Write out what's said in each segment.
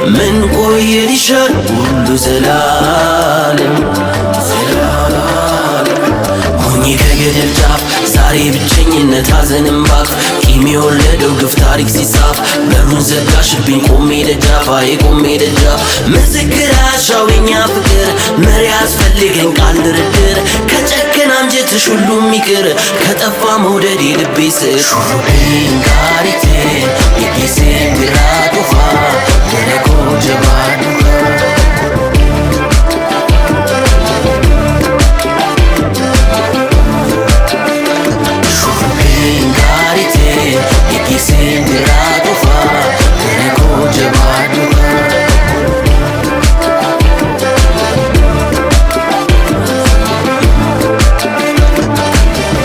من قوي لشر كل زلالم هوني كجدل جاف زاري بتشينيነት ሐዘንም ባፍ ቂም የወለደው ግፍ ታሪክ ሲጻፍ በሩን ዘጋሽብኝ ቆሜ ደጃፋዬ ቆሜ ደጃፍ ምስክር አሻው የኛ ፍቅር መሪ ያስፈልገኝ ቃል ድርድር ከጨከን አንጀትሽ ሁሉም ይቅር ከጠፋ መውደዴ ልቤ ስር ሹሩቤን ጋሪቴ የጊዜ ቢራጡፋ ደረቆ ጀባዱካ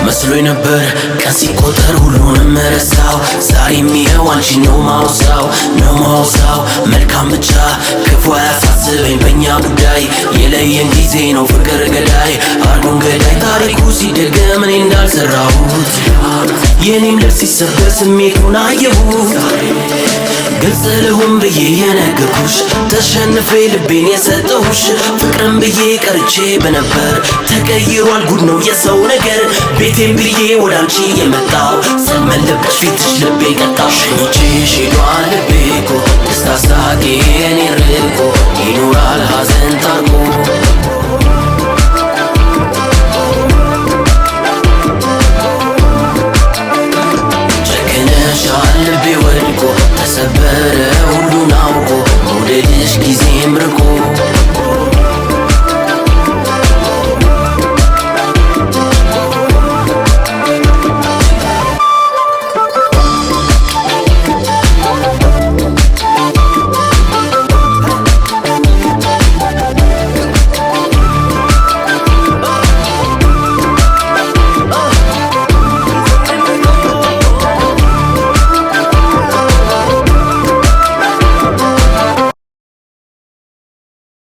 መስሎኝ ነበር ቀን ሲቆጠር ሁሉንም ረሳው ዛሬም ይኸው አንቺን ነው ማውሳው መልካም ብቻ ክፉ አያሳስበኝ በእኛ ጉዳይ የለየን ጊዜ ነው ፍቅር ገዳይ አርጎን ገዳይ ታሪኩ ሲደገም እኔ እንዳልሰራሁት የኔም ልብ ሲሰበር ስሜቱን አየሁት ግልጽ ልሁን ብዬ የነገርኩሽ ተሸንፌ ልቤን የሰጠሁሽ ፍቅርን ብዬ ቀርቼ በነበር ተቀይሯል ጉድ ነው የሰው ነገር ቤቴን ብዬ ወደ አንቺ የመጣው ስመለብሽ ፊትሽ ልቤ ቀጣው ሸኝቼሽ ሄዷል ልቤ እኮ